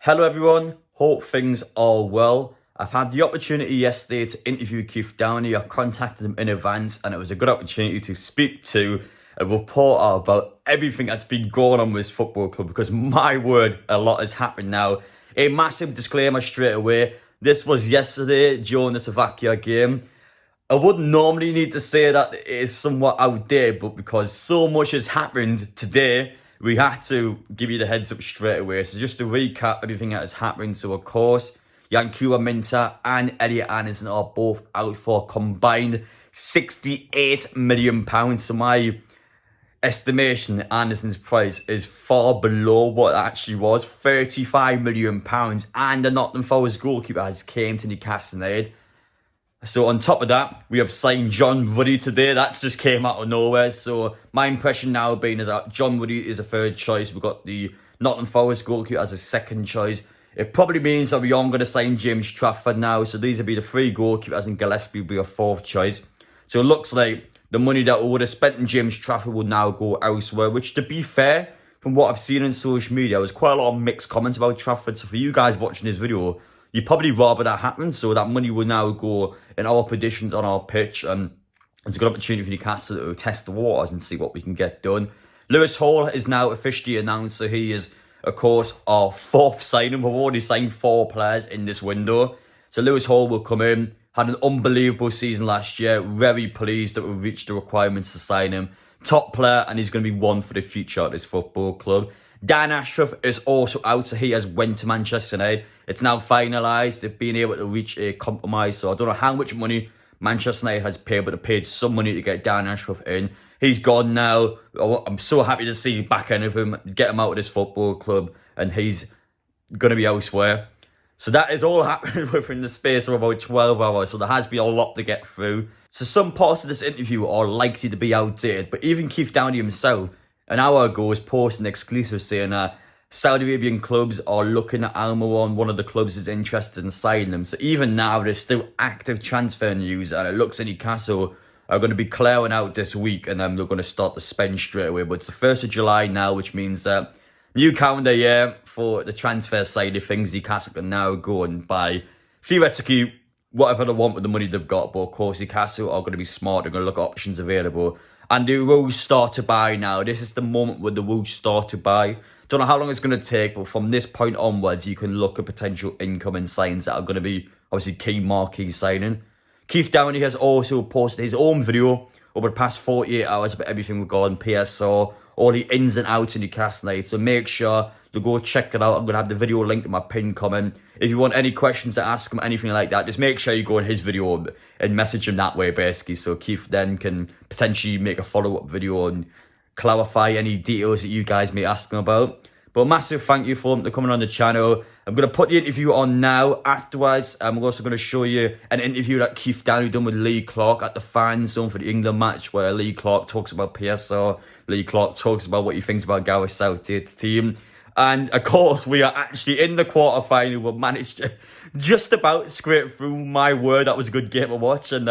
Hello everyone, hope things are well. I've had the opportunity yesterday to interview Keith Downie. I contacted him in advance and it was a good opportunity to speak to a reporter about everything that's been going on with his football club because my word, a lot has happened now. A massive disclaimer straight away, this was yesterday during the Slovakia game. I wouldn't normally need to say that it is somewhat outdated, but because so much has happened today, we have to give you the heads up straight away. So just to recap everything that has happened. So of course, Yankuwa Minta and Elliot Anderson are both out for a combined £68 million. So my estimation that Anderson's price is far below what it actually was, £35 million. And the Nottingham Forest goalkeeper has came to Newcastle United. So on top of that, we have signed John Ruddy today. That's just came out of nowhere. So my impression now being is that John Ruddy is a third choice. We've got the Nottingham Forest goalkeeper as a second choice. It probably means that we aren't going to sign James Trafford now. So these will be the three goalkeepers and Gillespie will be a fourth choice. So it looks like the money that we would have spent in James Trafford will now go elsewhere. Which, to be fair, from what I've seen on social media, there's quite a lot of mixed comments about Trafford. So for you guys watching this video, you'd probably rather that happen, so that money will now go in our predictions on our pitch. And it's a good opportunity for Newcastle to test the waters and see what we can get done. Lewis Hall is now officially announced, so he is, of course, our fourth signing. We've already signed 4 players in this window. So Lewis Hall will come in, had an unbelievable season last year. Very pleased that we reached the requirements to sign him. Top player, and he's going to be one for the future at this football club. Dan Ashworth is also out, so he has went to Manchester United. It's now finalised. They've been able to reach a compromise, so I don't know how much money Manchester United has paid, but they paid some money to get Dan Ashworth in. He's gone now. I'm so happy to see the back end of him, get him out of this football club, and he's going to be elsewhere. So that is all happening within the space of about 12 hours, so there has been a lot to get through. So some parts of this interview are likely to be outdated, but even Keith Downie himself, an hour ago, was posting an exclusive saying that Saudi Arabian clubs are looking at Almiron. One of the clubs is interested in signing them. So even now, there's still active transfer news, and it looks like Newcastle are going to be clearing out this week, and then they're going to start to spend straight away. But it's the 1st of July now, which means that new calendar year for the transfer side of things. Newcastle can now go and buy, theoretically, whatever they want with the money they've got. But of course, Newcastle are going to be smart. They're going to look at options available. And they will start to buy now. This is the moment where they will start to buy. Don't know how long it's going to take, but from this point onwards, you can look at potential incoming signs that are going to be, obviously, key marquee signing. Keith Downie has also posted his own video over the past 48 hours about everything regarding PSR, all the ins and outs in Newcastle United. So make sure to go check it out. I'm going to have the video linked in my pinned comment. If you want any questions to ask him, anything like that, just make sure you go in his video and message him that way, basically. So Keith then can potentially make a follow-up video and clarify any details that you guys may ask him about. But a massive thank you for him for coming on the channel. I'm going to put the interview on now. Afterwards, I'm also going to show you an interview that Keith Downie done with Lee Clark at the fan zone for the England match, where Lee Clark talks about PSR. Lee Clark talks about what he thinks about Gareth Southgate's team. And of course, we are actually in the quarterfinal. We've managed to just about scrape through. My word, that was a good game to watch. And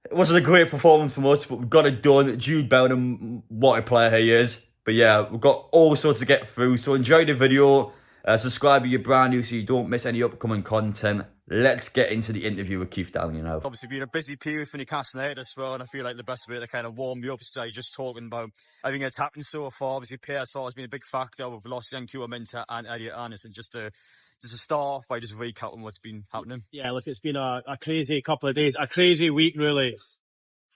it wasn't a great performance from us, but we've got it done. Jude Bellingham, what a player he is. But yeah, we've got all sorts to get through. So enjoy the video. Subscribe if you're brand new so you don't miss any upcoming content. Let's get into the interview with Keith Downie now. Obviously been a busy period for Newcastle United as well, and I feel like the best way to kind of warm you up today, just talking about everything that's happened so far. Obviously PSR has been a big factor. We've lost Yankuwa Minta and Elliot Anderson. Just to start off by just recapping what's been happening. Yeah, look, it's been a crazy couple of days, a crazy week really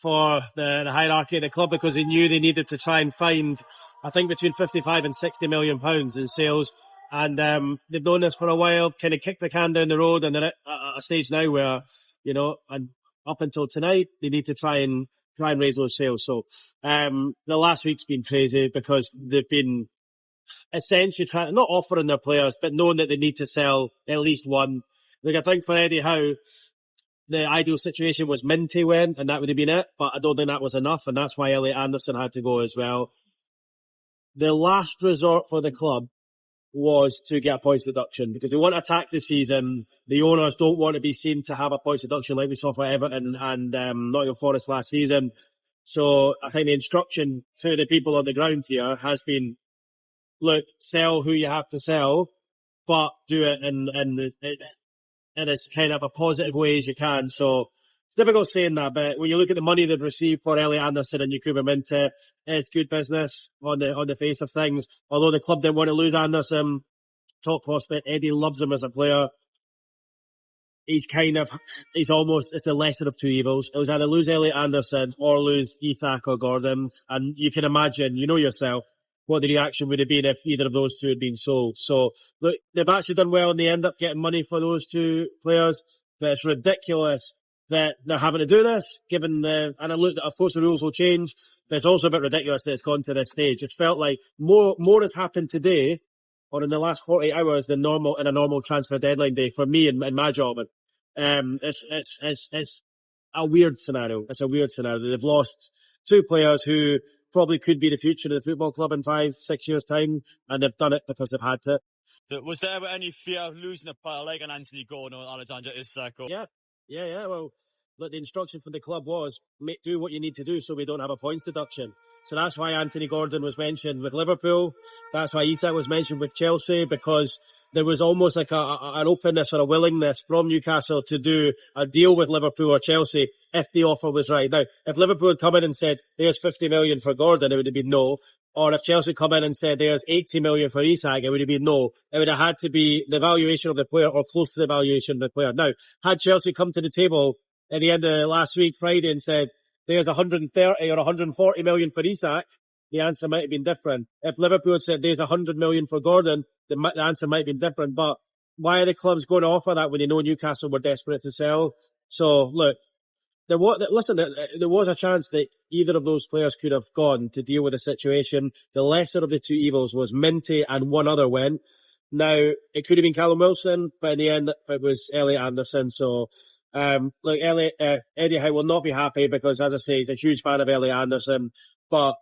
for the hierarchy of the club, because they knew they needed to try and find, I think, between 55 and 60 million pounds in sales. And they've known this for a while, kind of kicked the can down the road, and they're at a stage now where, you know, and up until tonight, they need to try and raise those sales. So the last week's been crazy because they've been essentially trying, not offering their players, but knowing that they need to sell at least one. Like, I think for Eddie Howe, the ideal situation was Minty went, and that would have been it. But I don't think that was enough, and that's why Elliot Anderson had to go as well. The last resort for the club was to get a points deduction, because they want to attack the season. The owners don't want to be seen to have a points deduction like we saw for Everton and Nottingham Forest last season. So I think the instruction to the people on the ground here has been, look, sell who you have to sell, but do it in as kind of a positive way as you can. So it's difficult saying that, but when you look at the money they've received for Elliot Anderson and Yakuba Minteh, it's good business on the face of things. Although the club didn't want to lose Anderson, top prospect, Eddie loves him as a player. It's the lesser of two evils. It was either lose Elliot Anderson or lose Isak or Gordon. And you can imagine, you know yourself, what the reaction would have been if either of those two had been sold. So, look, they've actually done well and they end up getting money for those two players. But it's ridiculous that they're having to do this, of course the rules will change, but it's also a bit ridiculous that it's gone to this stage. It's felt like more has happened today or in the last 48 hours than normal in a normal transfer deadline day for me and my job. It's a weird scenario. It's a weird scenario. They've lost two players who probably could be the future of the football club in 5-6 years' time, and they've done it because they've had to. Was there ever any fear of losing a player like an Anthony Gordon or Alexander Isak? Yeah. Well, look, the instruction from the club was do what you need to do so we don't have a points deduction. So that's why Anthony Gordon was mentioned with Liverpool. That's why Isak was mentioned with Chelsea, because there was almost like an openness or a willingness from Newcastle to do a deal with Liverpool or Chelsea if the offer was right. Now, if Liverpool had come in and said, there's 50 million for Gordon, it would have been no. Or if Chelsea come in and said, there's 80 million for Isak, it would have been no. It would have had to be the valuation of the player or close to the valuation of the player. Now, had Chelsea come to the table at the end of last week, Friday, and said, there's 130 or 140 million for Isak, the answer might have been different. If Liverpool had said there's 100 million for Gordon, the answer might have been different. But why are the clubs going to offer that when they know Newcastle were desperate to sell? So look, there was a chance that either of those players could have gone to deal with the situation. The lesser of the two evils was Minty and one other went. Now, it could have been Callum Wilson, but in the end, it was Elliot Anderson. So, Eddie Howe will not be happy because, as I say, he's a huge fan of Elliot Anderson, but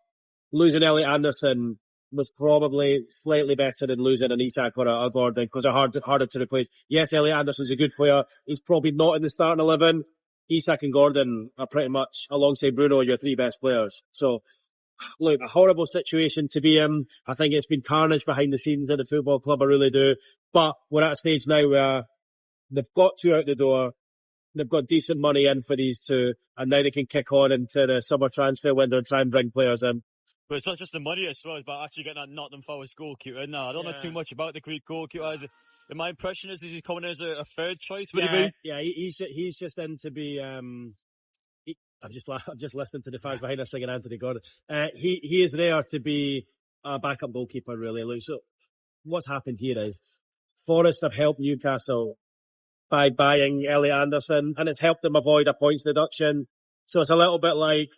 losing Elliot Anderson was probably slightly better than losing an Isak or a Gordon because they're harder to replace. Yes, Elliot Anderson's a good player. He's probably not in the starting 11. Isak and Gordon are pretty much, alongside Bruno, your three best players. So, look, a horrible situation to be in. I think it's been carnage behind the scenes at the football club, I really do. But we're at a stage now where they've got two out the door. They've got decent money in for these two, and now they can kick on into the summer transfer window and try and bring players in. But it's not just the money as well, it's about actually getting that Nottingham Forest goalkeeper in there. I don't know too much about the Greek goalkeeper. My impression is he's coming in as a third choice. He's just in to be. I've just listened to the fans behind us singing Anthony Gordon. He is there to be a backup goalkeeper, really. Look, so what's happened here is Forest have helped Newcastle by buying Elliot Anderson, and it's helped them avoid a points deduction. So it's a little bit like,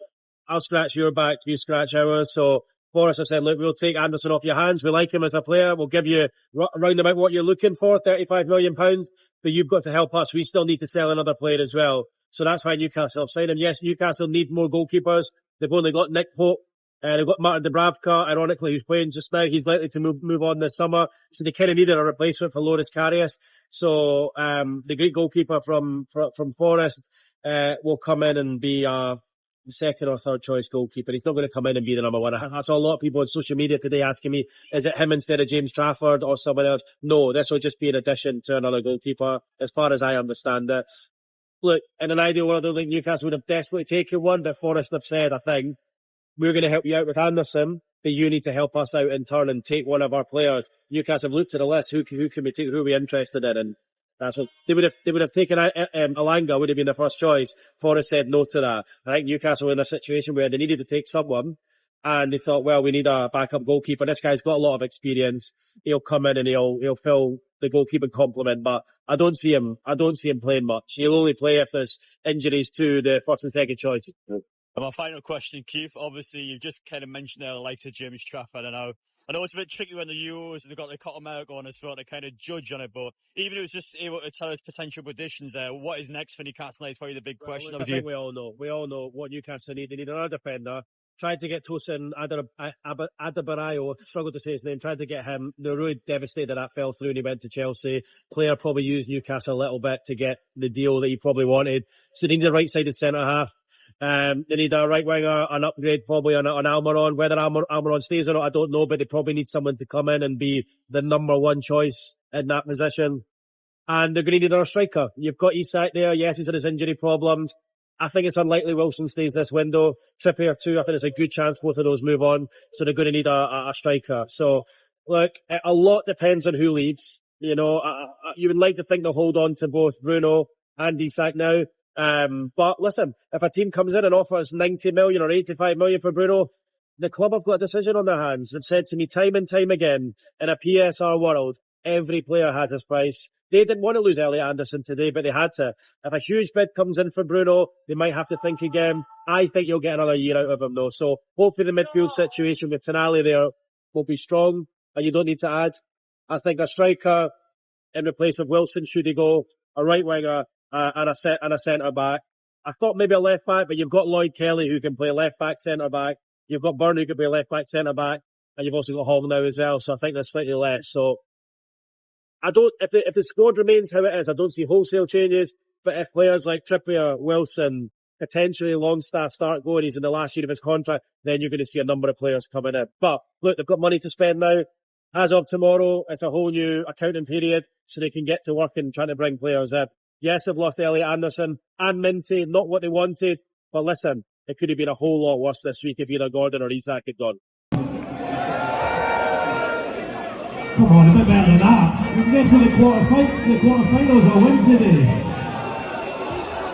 I'll scratch your back, you scratch ours. So Forest have said, look, we'll take Anderson off your hands. We like him as a player. We'll give you round about what you're looking for, £35 million, but you've got to help us. We still need to sell another player as well. So that's why Newcastle have signed him. Yes, Newcastle need more goalkeepers. They've only got Nick Pope. They've got Martin Dubravka, ironically, who's playing just now. He's likely to move on this summer. So they kind of needed a replacement for Loris Karius. So, the Greek goalkeeper from Forest, will come in and be, the second or third choice goalkeeper. He's not going to come in and be the number one. I saw a lot of people on social media today asking me, is it him instead of James Trafford or someone else? No, this will just be an addition to another goalkeeper, as far as I understand it. Look, in an ideal world, I don't think Newcastle would have desperately taken one, but Forest have said, I think, we're going to help you out with Anderson, but you need to help us out in turn and take one of our players. Newcastle have looked at the list. Who can we take? Who are we interested in? And that's what they would have taken. Alanga would have been the first choice. Forest said no to that. I think Newcastle were in a situation where they needed to take someone, and they thought, well, we need a backup goalkeeper. This guy's got a lot of experience. He'll come in and he'll fill the goalkeeping complement, but I don't see him playing much. He'll only play if there's injuries to the first and second choice. And my final question, Keith, obviously you've just kind of mentioned there the likes of James Trafford. I know it's a bit tricky when the Euros, they've got the Copa America on as well to kind of judge on it, but even if it was just able to tell us potential predictions there, what is next for Newcastle is probably the big question. I think we all know what Newcastle need. They need another defender. tried to get Tosin Adebayo, struggled to say his name, tried to get him. They were really devastated that fell through and he went to Chelsea. Player probably used Newcastle a little bit to get the deal that he probably wanted. So they need a right-sided centre-half. They need a right winger, an upgrade probably on Almiron. Whether Almiron stays or not, I don't know, but they probably need someone to come in and be the number one choice in that position. And they're going to need another striker. You've got Isak there. Yes, he's had his injury problems. I think it's unlikely Wilson stays this window. Trippier too. I think there's a good chance both of those move on. So they're going to need a striker. So look, a lot depends on who leaves. You know, you would like to think they'll hold on to both Bruno and Isak now. But listen, if a team comes in and offers 90 million or 85 million for Bruno, the club have got a decision on their hands. They've said to me time and time again, in a PSR world, every player has his price. They didn't want to lose Elliot Anderson today, but they had to. If a huge bid comes in for Bruno, they might have to think again. I think you'll get another year out of him though. So hopefully the midfield situation with Tonali there will be strong and you don't need to add. I think a striker in replace of Wilson should he go, a right winger and a centre back. I thought maybe a left back, but you've got Lloyd Kelly who can play left back, centre back. You've got Byrne who can play left back, centre back, and you've also got Hall now as well. So I think there's slightly less. So if the squad remains how it is, I don't see wholesale changes. But if players like Trippier, Wilson, potentially Longstaff start going, he's in the last year of his contract, then you're going to see a number of players coming in. But look, they've got money to spend now. As of tomorrow, it's a whole new accounting period, so they can get to work and trying to bring players in. Yes, they've lost Elliot Anderson and Minty, not what they wanted. But listen, it could have been a whole lot worse this week if either Gordon or Isak had gone. Come on, a bit better than that. We can get to the quarterfinals or win today.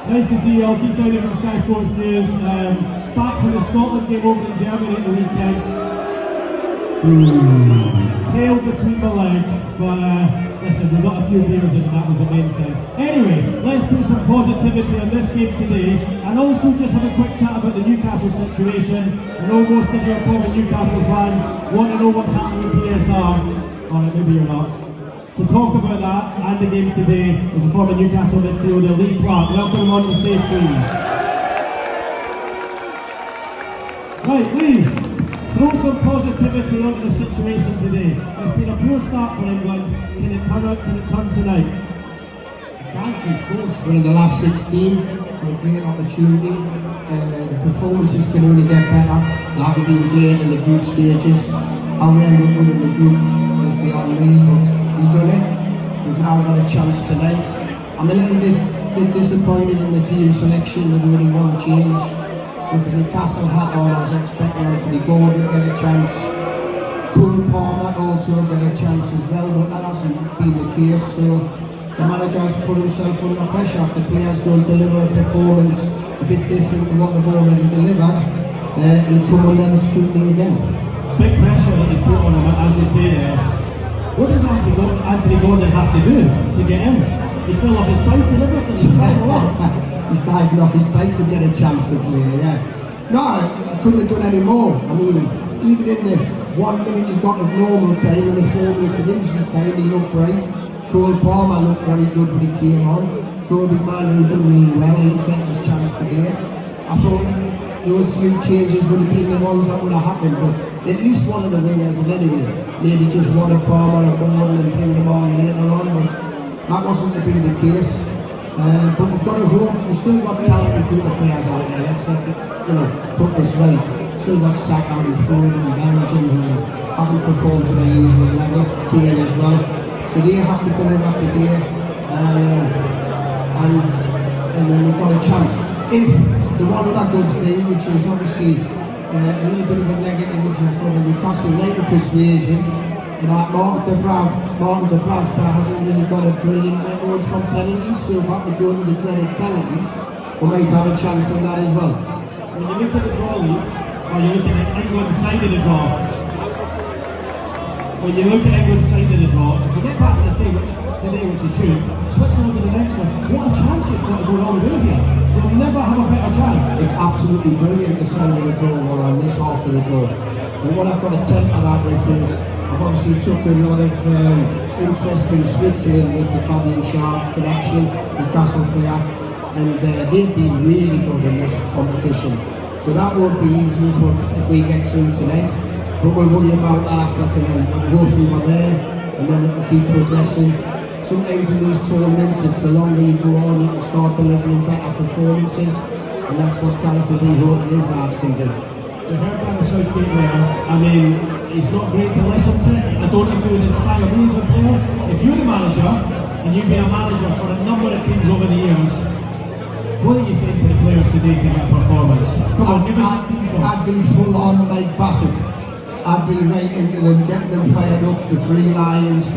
Nice to see you all. Keith Downie from Sky Sports News. Back from the Scotland game over in Germany at the weekend. Tail between my legs, but listen, we got a few beers in and that was the main thing. Anyway, let's put some positivity on this game today and also just have a quick chat about the Newcastle situation. I know most of you are probably Newcastle fans, want to know what's happening with PSR. Alright, maybe you're not. To talk about that and the game today is a former Newcastle midfielder, Lee Clark. Welcome him on the stage, please. Right, Lee, throw some positivity onto the situation today. It's been a poor start for England. Can it turn tonight? It can, of course. We're in the last 16. We're a great opportunity. The performances can only get better. They haven't been great in the group stages. How we end up winning the group is beyond me, but we've done it. We've now got a chance tonight. I'm a little bit disappointed in the team selection with only one change. With the Newcastle hat on, I was expecting Anthony Gordon to get a chance. Cole Palmer also get a chance as well, but that hasn't been the case. So the manager has put himself under pressure. If the players don't deliver a performance a bit different to what they've already delivered, he'll come under the scrutiny again. Big pressure that is put on him, as you say there. What does Anthony Gordon have to do to get in? He fell off his bike and everything, he's trying a lot. He's diving off his bike to get a chance to play, yeah. No, he couldn't have done any more. I mean, even in the 1 minute he got of normal time and the 4 minutes of injury time, he looked bright. Cole Palmer looked very good when he came on. Kobe Manu done really well, he's getting his chance today. I thought those three changes would have been the ones that would have happened, but at least one of the wingers, and anyway, maybe just one of Palmer or Gordon and bring them on later on, but that wasn't to be the case. But we've got to hope. We've still got talented group of players out there. Let's not put this right. Still got Saka and Foden and Bellingham who haven't performed to their usual level. Kane as well. So they have to deliver today, and then we've got a chance. If the one other good thing, which is obviously a little bit of a negative from a Newcastle United persuasion, that Martin Dubravka hasn't really got a brilliant record from penalties, so if I could go to the dreaded penalties, we might have a chance on that as well. When you look at the draw, Lee, or you're looking at England's side of the draw, when you look at England's side of the draw, if you get past this day, which you should, Switzerland in the next one, what a chance you've got to go all the way here. You'll never have a better chance. It's absolutely brilliant, the side of the draw, we're on this half of the draw. But what I've got to temper that with is, I've obviously took a lot of interest in Switzerland with the Fabian Schär connection, Newcastle player, and they've been really good in this competition. So that won't be easy if we get through tonight. But we'll worry about that after tonight. But hopefully we're there, and then we can keep progressing. Sometimes in these tournaments, it's the longer you go on, you can start delivering better performances, and that's what Gareth will be hoping his lads can do. We heard Gareth Southgate there. I mean, he's not great to listen to. I don't know if he would inspire me as a player. If you're the manager, and you've been a manager for a number of teams over the years, what are you saying to the players today to get a performance? Come on, give us a team talk. I'd be full on Mike Bassett. I'd be right into them, getting them fired up, the Three Lions,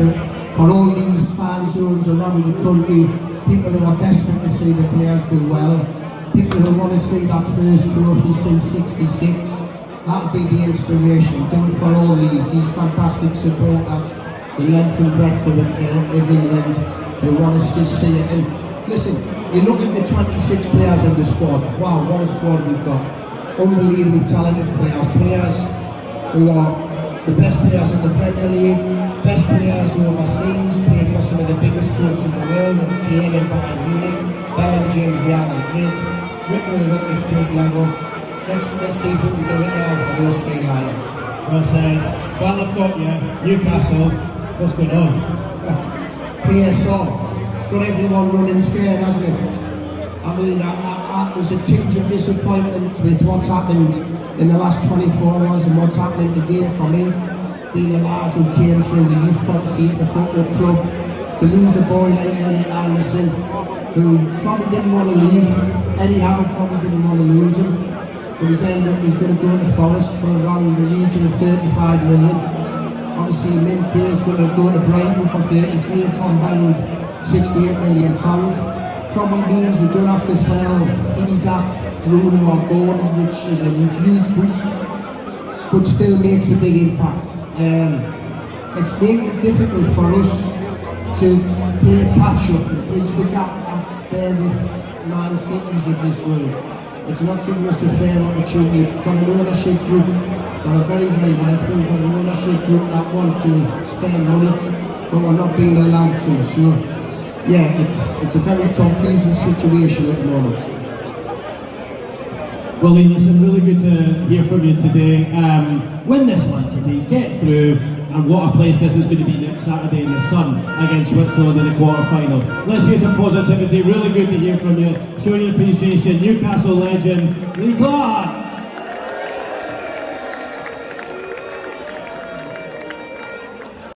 for all these fan zones around the country, people who are desperate to see the players do well, people who want to see that first trophy since '66. That'll be the inspiration. Do it for all these fantastic supporters, the length and breadth of England. They want us to see it. And listen, you look at the 26 players in the squad. Wow, what a squad we've got. Unbelievably talented players. Players who are the best players in the Premier League, best players overseas, playing for some of the biggest clubs in the world, Kane and Bayern Munich, Bellingham, Real Madrid, written at the club level. Let's see if we can do it now for those Three Lions. Well said. Well, I've got you. Newcastle, what's going on? PSR. It's got everyone running scared, hasn't it? I mean, there's a tinge of disappointment with what's happened in the last 24 hours and what's happening today for me. Being a lad who came through the youth policy at the football club, to lose a boy like Elliot Anderson, who probably didn't want to leave. Eddie Howe probably didn't want to lose him, but he's going to go to Forest for around the region of 35 million. Obviously, Minty is going to go to Brighton for 33, combined 68 million pound. Probably means we don't have to sell Isaac, Bruno or Gordon, which is a huge boost, but still makes a big impact. It's making it difficult for us to play catch up and bridge the gap that's there with Man Cities of this world. It's not giving us a fair opportunity. We've got an ownership group that are very, very wealthy. We've got an ownership group that want to spend money, but we're not being allowed to. So, yeah, it's a very confusing situation at the moment. Well, Lee, listen, really good to hear from you today. Win this one today, get through, and what a place this is going to be next Saturday in the sun against Switzerland in the quarter-final. Let's hear some positivity. Really good to hear from you. Showing your appreciation. Newcastle legend, Lee Clark.